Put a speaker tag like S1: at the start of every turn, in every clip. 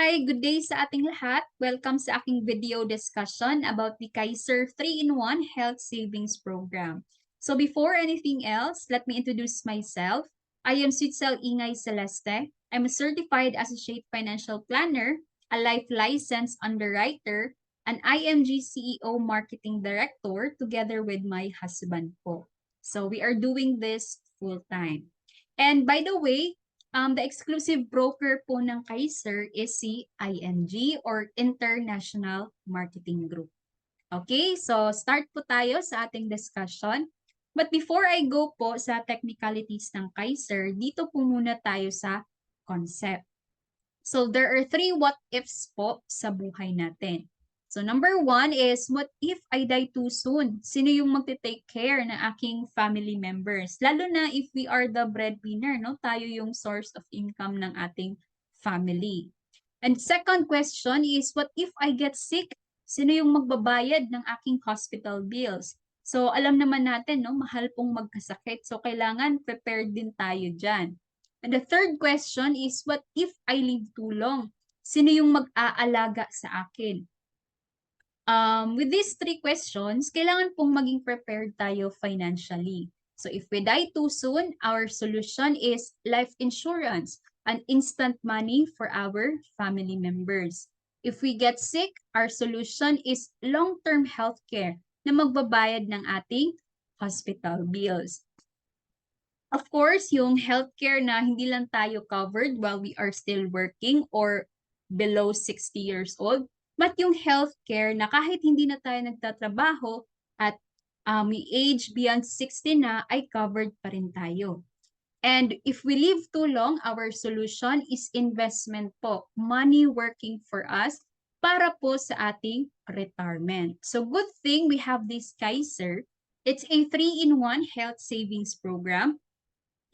S1: Hi, good day sa ating lahat. Welcome sa aking video discussion about the Kaiser 3-in-1 Health Savings Program. So before anything else, let me introduce myself. I am Suitsel Ingay Celeste. I'm a certified associate financial planner, a life license underwriter, an IMG CEO marketing director together with my husband po. So we are doing this full time. And by the way, the exclusive broker po ng Kaiser is si IMG or International Marketing Group. Okay, so start po tayo sa ating discussion. But before I go po sa technicalities ng Kaiser, dito po muna tayo sa concept. So there are three what ifs po sa buhay natin. So number one is, what if I die too soon? Sino yung magte-take care ng aking family members? Lalo na if we are the breadwinner, no? Tayo yung source of income ng ating family. And second question is, what if I get sick? Sino yung magbabayad ng aking hospital bills? So alam naman natin, no, mahal pong magkasakit. So kailangan prepared din tayo dyan. And the third question is, what if I live too long? Sino yung mag-aalaga sa akin? With these three questions, kailangan pong maging prepared tayo financially. So if we die too soon, our solution is life insurance, an instant money for our family members. If we get sick, our solution is long-term healthcare na magbabayad ng ating hospital bills. Of course, yung healthcare na hindi lang tayo covered while we are still working or below 60 years old, but yung healthcare na kahit hindi na tayo nagtatrabaho at we age beyond 60 na, ay covered pa rin tayo. And if we live too long, our solution is investment po, money working for us para po sa ating retirement. So good thing we have this Kaiser. It's a 3-in-1 health savings program.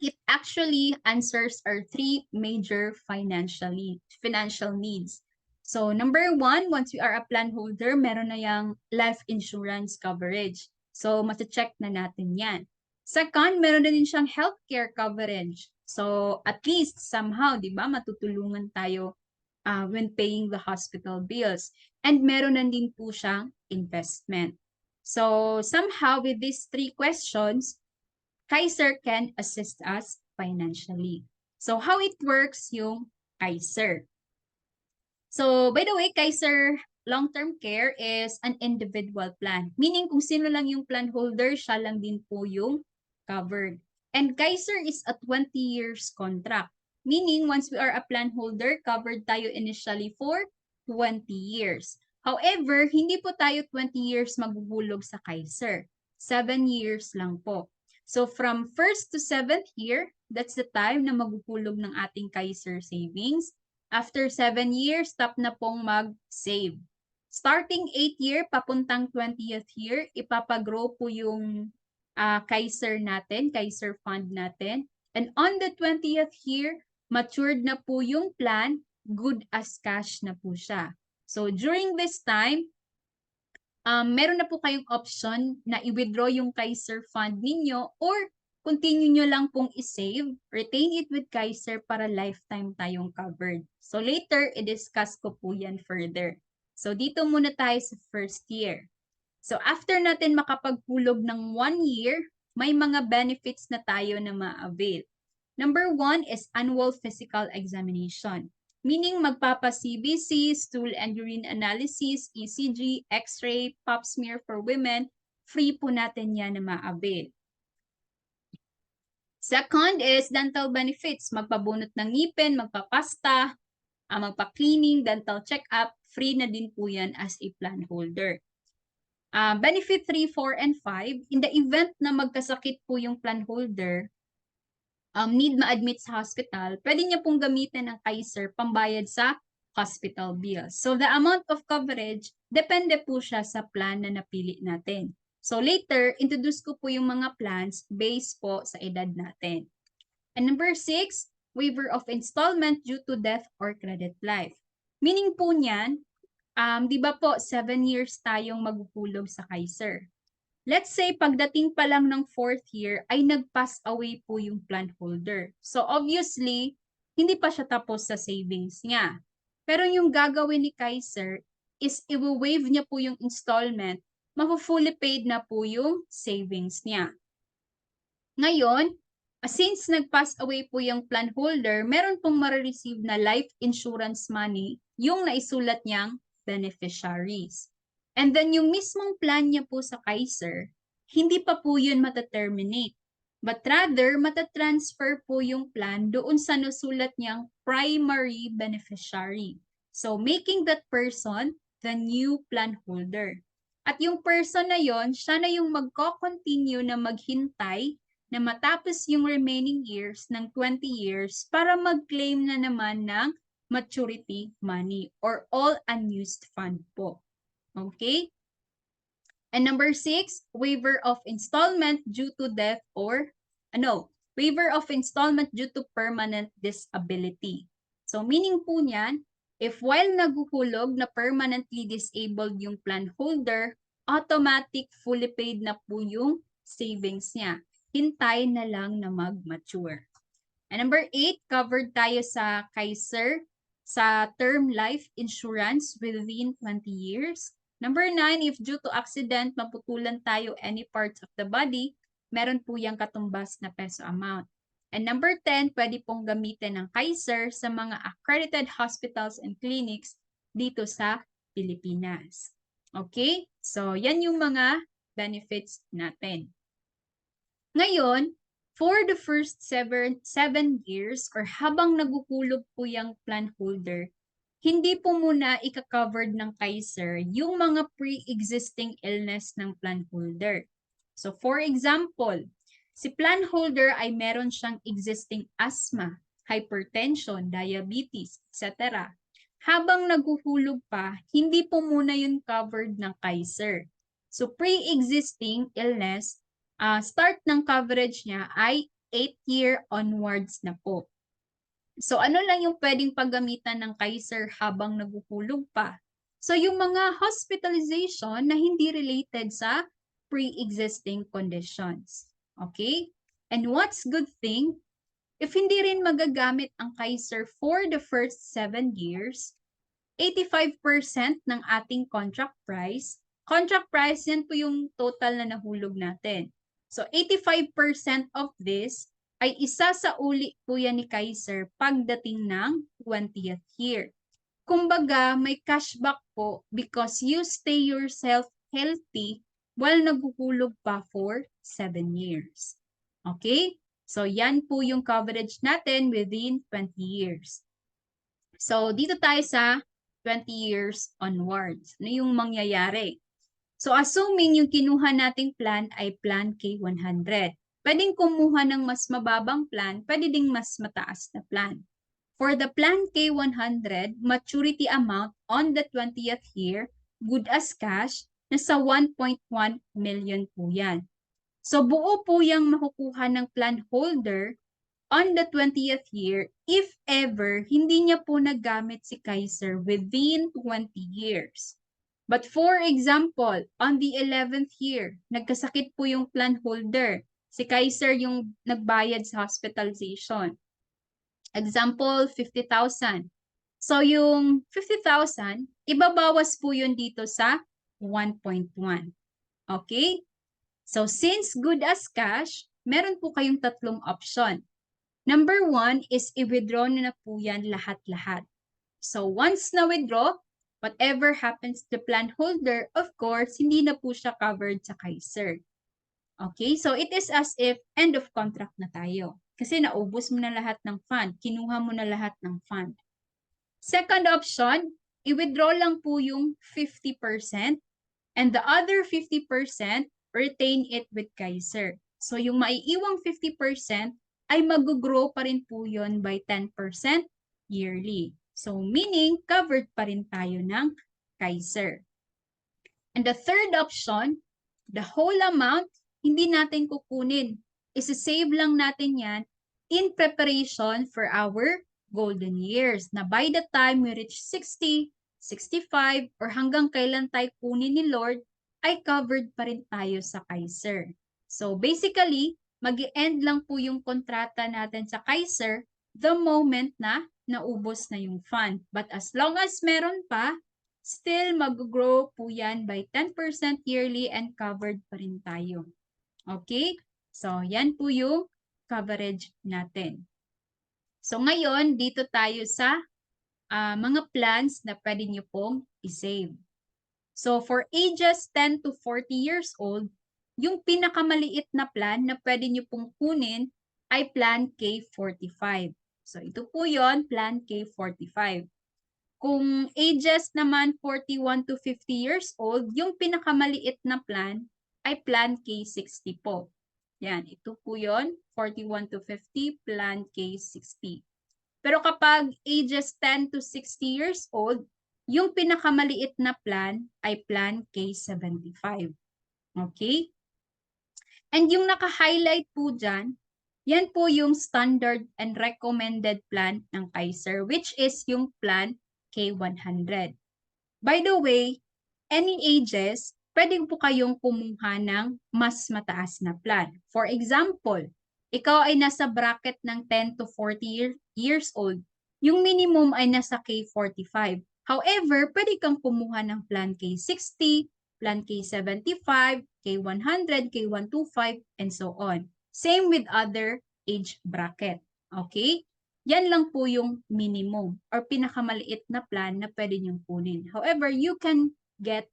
S1: It actually answers our three major financial needs. So number one, once we are a plan holder, meron na yung life insurance coverage. So mati-check na natin yan. Second, meron na din siyang healthcare coverage. So at least somehow, di ba, matutulungan tayo when paying the hospital bills. And meron na din po siyang investment. So somehow with these three questions, Kaiser can assist us financially. So how it works yung Kaiser. So by the way, Kaiser long-term care is an individual plan. Meaning kung sino lang yung plan holder, siya lang din po yung covered. And Kaiser is a 20 years contract. Meaning once we are a plan holder, covered tayo initially for 20 years. However, hindi po tayo 20 years maguhulog sa Kaiser. 7 years lang po. So from 1st to 7th year, that's the time na maguhulog ng ating Kaiser savings. After 7 years, stop na pong mag-save. Starting 8th year, papuntang 20th year, ipapagrow po yung Kaiser natin, Kaiser fund natin. And on the 20th year, matured na po yung plan, good as cash na po siya. So during this time, meron na po kayong option na i-withdraw yung Kaiser fund ninyo or continue nyo lang pong i-save, retain it with Kaiser para lifetime tayong covered. So later, i-discuss ko po yan further. So dito muna tayo sa first year. So after natin makapagpulog ng 1 year, may mga benefits na tayo na ma-avail. Number 1 is annual physical examination. Meaning magpapa-CBC, stool and urine analysis, ECG, X-ray, pap smear for women, free po natin yan na ma-avail. Second is dental benefits. Magpabunot ng ngipin, magpapasta, magpa-cleaning, dental check-up, free na din po yan as a plan holder. Benefit 3, 4, and 5, in the event na magkasakit po yung plan holder, need ma-admit sa hospital, pwede niya pong gamitin ng Kaiser pambayad sa hospital bills. So the amount of coverage, depende po siya sa plan na napili natin. So later, introduce ko po yung mga plans based po sa edad natin. And number 6, waiver of installment due to death or credit life. Meaning po niyan, di ba po 7 years tayong maghuhulog sa Kaiser. Let's say, pagdating pa lang ng 4th year, ay nag-pass away po yung plan holder. So, obviously, hindi pa siya tapos sa savings niya. Pero yung gagawin ni Kaiser is i-waive niya po yung installment, mafu-fully paid na po yung savings niya. Ngayon, since nag-pass away po yung plan holder, meron pong ma-receive na life insurance money yung naisulat niyang beneficiaries. And then yung mismong plan niya po sa Kaiser, hindi pa po yun mataterminate. But rather, matatransfer po yung plan doon sa nasulat niyang primary beneficiary. So, making that person the new plan holder. At yung person na yon, siya na yung magko-continue na maghintay na matapos yung remaining years ng 20 years para mag-claim na naman ng maturity money or all unused fund po. Okay? And number 6, waiver of installment due to death or, waiver of installment due to permanent disability. So meaning po niyan, if while naguhulog na permanently disabled yung plan holder, automatic fully paid na po yung savings niya. Hintay na lang na mag-mature. And number 8, covered tayo sa Kaiser sa term life insurance within 20 years. Number 9, if due to accident, maputulan tayo any parts of the body, meron po yung katumbas na peso amount. And number 10, pwede pong gamitin ng Kaiser sa mga accredited hospitals and clinics dito sa Pilipinas. Okay? So, yan yung mga benefits natin. Ngayon, for the first 7 years or habang naguhulog po yung plan holder, hindi po muna ika-covered ng Kaiser yung mga pre-existing illness ng plan holder. So for example, si plan holder ay meron siyang existing asthma, hypertension, diabetes, etc. Habang naguhulog pa, hindi po muna yun covered ng Kaiser. So pre-existing illness, start ng coverage niya ay 8 year onwards na po. So ano lang yung pwedeng paggamitan ng Kaiser habang naguhulog pa? So yung mga hospitalization na hindi related sa pre-existing conditions. Okay? And what's good thing, if hindi rin magagamit ang Kaiser for the first 7 years, 85% ng ating contract price yan po yung total na nahulog natin. So 85% of this ay isa sa uli po yan ni Kaiser pagdating ng 20th year. Kumbaga, may cashback po because you stay yourself healthy while naguhulog pa for 7 years. Okay? So yan po yung coverage natin within 20 years. So dito tayo sa 20 years onwards. Ano yung mangyayari? So assuming yung kinuha nating plan ay plan K100. Pwedeng kumuha ng mas mababang plan, pwede ding mas mataas na plan. For the plan K100, maturity amount on the 20th year, good as cash, nasa 1.1 million po yan. So buo po yung makukuha ng plan holder on the 20th year if ever hindi niya po nagamit si Kaiser within 20 years. But for example, on the 11th year, nagkasakit po yung plan holder. Si Kaiser yung nagbayad sa hospitalization. Example, 50,000. So yung 50,000, ibabawas po yun dito sa 1.1. Okay? So since good as cash, meron po kayong tatlong option. Number 1 is i-withdraw na po yan lahat-lahat. So once na-withdraw, whatever happens to plan holder, of course, hindi na po siya covered sa Kaiser. Okay, so it is as if end of contract na tayo. Kasi naubos mo na lahat ng fund, kinuha mo na lahat ng fund. Second option, i-withdraw lang po yung 50% and the other 50% retain it with Kaiser. So yung maiiwang 50% ay mag-grow pa rin po yun by 10% yearly. So meaning covered pa rin tayo ng Kaiser. And the third option, the whole amount, hindi natin kukunin. Isa-save lang natin yan in preparation for our golden years na by the time we reach 60, 65, or hanggang kailan tayo kunin ni Lord, ay covered pa rin tayo sa Kaiser. So basically, mag-end lang po yung kontrata natin sa Kaiser the moment na naubos na yung fund. But as long as meron pa, still mag-grow po yan by 10% yearly and covered pa rin tayo. Okay? So, yan po yung coverage natin. So, ngayon, dito tayo sa mga plans na pwede nyo pong i-save. So, for ages 10 to 40 years old, yung pinakamaliit na plan na pwede nyo pong kunin ay Plan K45. So, ito po yon, Plan K45. Kung ages naman 41 to 50 years old, yung pinakamaliit na plan ay Plan K60 po. Yan, ito po yon, 41 to 50, Plan K60. Pero kapag ages 10 to 60 years old, yung pinakamaliit na plan ay Plan K75. Okay? And yung naka-highlight po dyan, yan po yung standard and recommended plan ng Kaiser, which is yung Plan K100. By the way, any ages, pwede po kayong kumuha ng mas mataas na plan. For example, ikaw ay nasa bracket ng 10 to 40 years old, yung minimum ay nasa K45. However, pwede kang kumuha ng Plan K60, Plan K75, K100, K125, and so on. Same with other age bracket. Okay? Yan lang po yung minimum or pinakamaliit na plan na pwede niyong kunin. However, you can get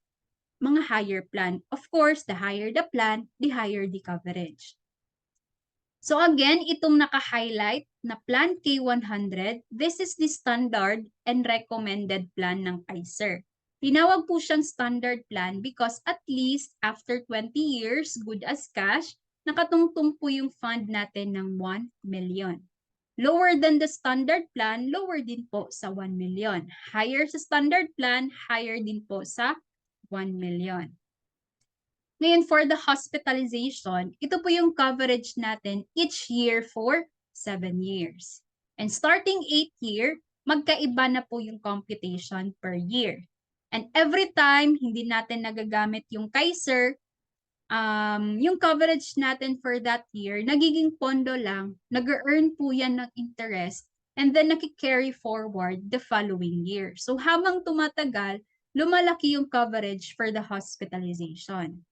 S1: mga higher plan. Of course, the higher the plan, the higher the coverage. So again, itong naka-highlight na Plan K100, this is the standard and recommended plan ng Kaiser. Tinawag po siyang standard plan because at least after 20 years, good as cash, nakatungtong po yung fund natin ng 1 million. Lower than the standard plan, lower din po sa 1 million. Higher sa standard plan, higher din po sa 1 million. Ngayon, for the hospitalization, ito po yung coverage natin each year for 7 years. And starting 8th year, magkaiba na po yung computation per year. And every time hindi natin nagagamit yung Kaiser, yung coverage natin for that year, nagiging pondo lang, nag-earn po yan ng interest, and then nakikarry forward the following year. So habang tumatagal, lumalaki yung coverage for the hospitalization.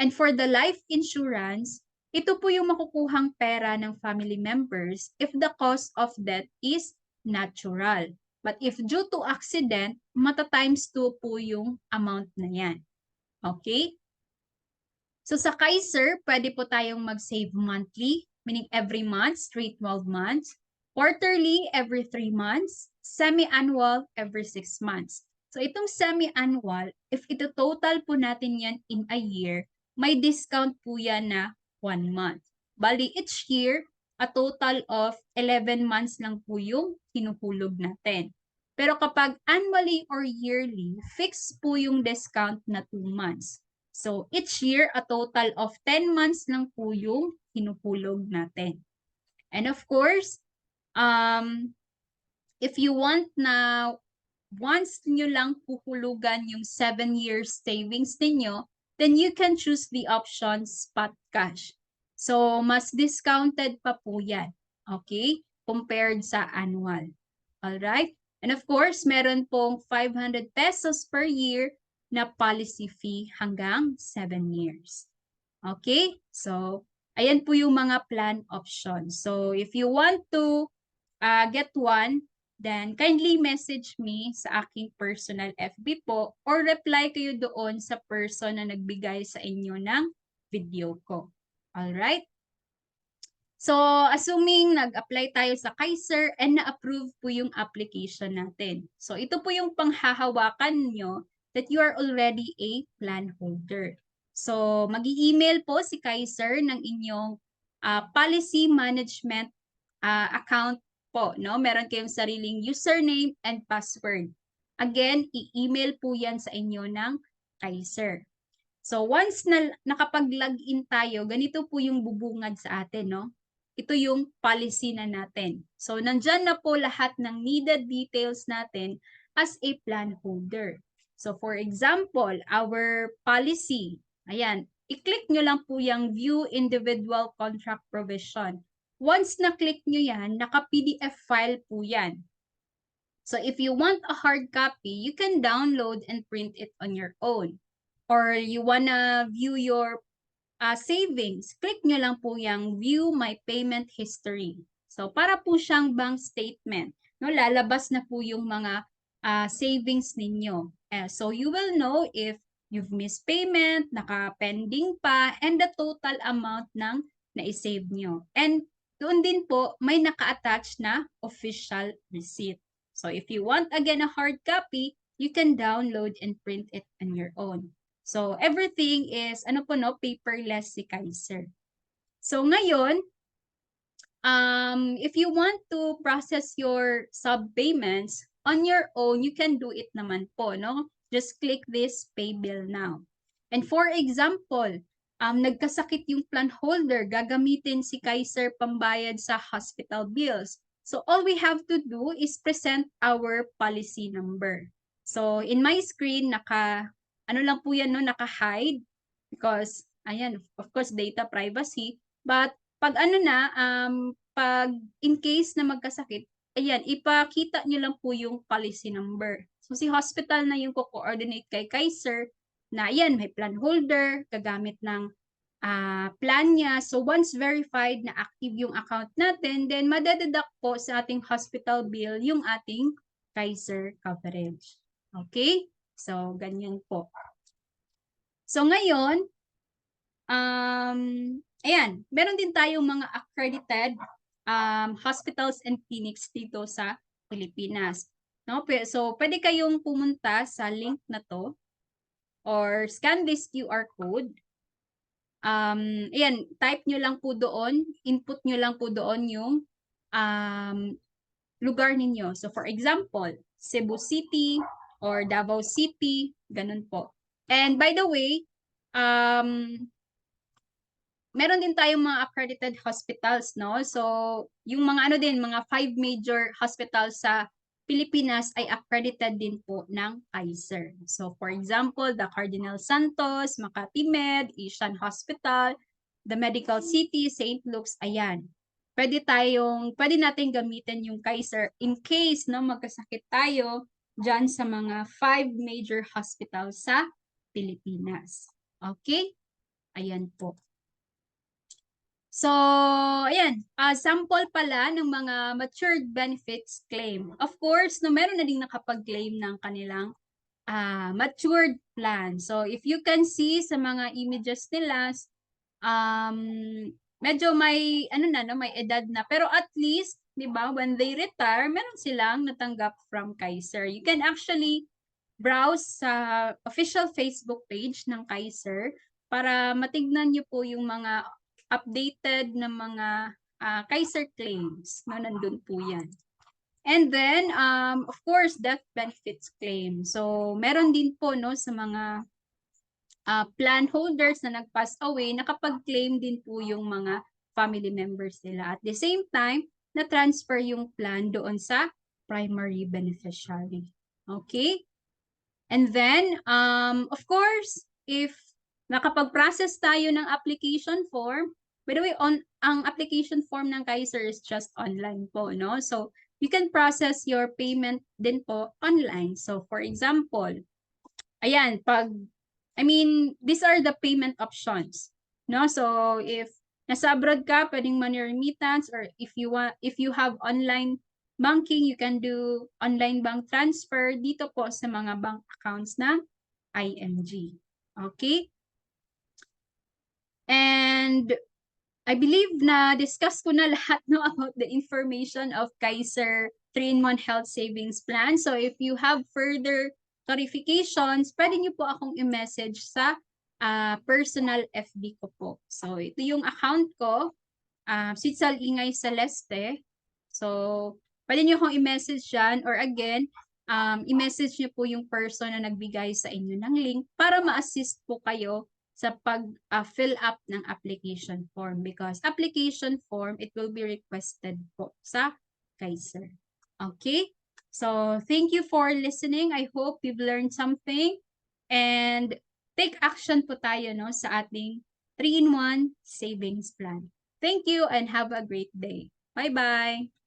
S1: And for the life insurance, ito po yung makukuhang pera ng family members if the cause of death is natural. But if due to accident, mata-times 2 po yung amount na yan. Okay? So sa Kaiser, pwede po tayong mag-save monthly, meaning every month, straight 12 months, quarterly, every 3 months, semi-annual, every 6 months. So itong semi-annual, if ito total po natin yan in a year, may discount po yan na 1 month. Bali, each year, a total of 11 months lang po yung hinuhulog natin. Pero kapag annually or yearly, fixed po yung discount na 2 months. So, each year, a total of 10 months lang po yung hinuhulog natin. And of course, if you want na once nyo lang puhulugan yung 7 years savings ninyo, then you can choose the option spot cash. So, mas discounted pa po yan. Okay? Compared sa annual. Alright? And of course, meron pong 500 pesos per year na policy fee hanggang 7 years. Okay? So, ayan po yung mga plan options. So, if you want to get one, then kindly message me sa aking personal FB po or reply kayo doon sa person na nagbigay sa inyo ng video ko. Alright? So, assuming nag-apply tayo sa Kaiser and na-approve po yung application natin. So, ito po yung panghahawakan nyo that you are already a plan holder. So, mag-email po si Kaiser ng inyong policy management account po. No? Meron kayong sariling username and password. Again, i-email po yan sa inyo ng Kaiser. So, once na nakapag-login tayo, ganito po yung bubungad sa atin, no? Ito yung policy na natin. So, nandyan na po lahat ng needed details natin as a plan holder. So, for example, our policy, ayan, i-click nyo lang po yung View Individual Contract Provision. Once na-click nyo yan, naka-PDF file po yan. So if you want a hard copy, you can download and print it on your own. Or you wanna view your savings, click nyo lang po yung view my payment history. So para po siyang bank statement. No, lalabas na po yung mga savings ninyo. So you will know if you've missed payment, naka-pending pa, and the total amount ng na-save nyo. And doon din po, may naka-attach na official receipt. So if you want again a hard copy, you can download and print it on your own. So everything is ano po no, paperless si Kaiser. So ngayon, if you want to process your sub-payments on your own, you can do it naman po, no? Just click this pay bill now. And for example, nagkasakit yung plan holder, gagamitin si Kaiser pambayad sa hospital bills. So all we have to do is present our policy number. So in my screen, ano lang po yan, no? Naka-hide because, ayan, of course, data privacy. But pag ano na, pag in case na magkasakit, ayan, ipakita nyo lang po yung policy number. So si hospital na yung ko-coordinate kay Kaiser na ayan, may plan holder, gagamit ng plan niya. So once verified na active yung account natin, then madededuct po sa ating hospital bill yung ating Kaiser coverage. Okay? So ganyan po. So ngayon, ayan, meron din tayong mga accredited hospitals and clinics dito sa Pilipinas. No? So, pwede kayong pumunta sa link na to or scan this QR code. Ayan, type nyo lang po doon, input nyo lang po doon yung lugar ninyo. So, for example, Cebu City or Davao City, ganun po. And by the way, meron din tayong mga accredited hospitals, no? So, yung mga ano din, mga 5 major hospitals sa Pilipinas ay accredited din po ng Kaiser. So, for example, the Cardinal Santos, Makati Med, Asian Hospital, the Medical City, St. Luke's, ayan. Pwede natin gamitin yung Kaiser in case no magkasakit tayo dyan sa mga 5 major hospitals sa Pilipinas. Okay? Ayan po. So, ayan, sample pala ng mga matured benefits claim. Of course, no, meron na din nakapag-claim ng kanilang matured plan. So, if you can see sa mga images nila, medyo may, may edad na. Pero at least, di ba, when they retire, meron silang natanggap from Kaiser. You can actually browse sa official Facebook page ng Kaiser para matignan nyo po yung mga updated na mga Kaiser claims. No, nandun po yan. And then, of course, death benefits claim. So, meron din po no, sa mga plan holders na nag-pass away, nakapag-claim din po yung mga family members nila. At the same time, na-transfer yung plan doon sa primary beneficiary. Okay? And then, of course, if nakapag-process tayo ng application form, by the way, ang application form ng Kaiser is just online po, no? So, you can process your payment din po online. So, for example, ayan, these are the payment options, no? So, if nasa abroad ka, pwedeng money remittance, or if you have online banking, you can do online bank transfer dito po sa mga bank accounts ng IMG. Okay? And I believe na discuss ko na lahat no about the information of Kaiser 3-in-1 Health Savings Plan. So if you have further clarifications, pwede niyo po akong i-message sa personal FB ko po. So ito yung account ko, Sitsal Ingay Celeste. So pwede niyo akong i-message dyan or again, i-message niyo po yung person na nagbigay sa inyo ng link para ma-assist po kayo sa pag-fill up ng application form because application form, it will be requested po sa Kaiser. Okay? So, thank you for listening. I hope you've learned something and take action po tayo no, sa ating 3-in-1 savings plan. Thank you and have a great day. Bye-bye!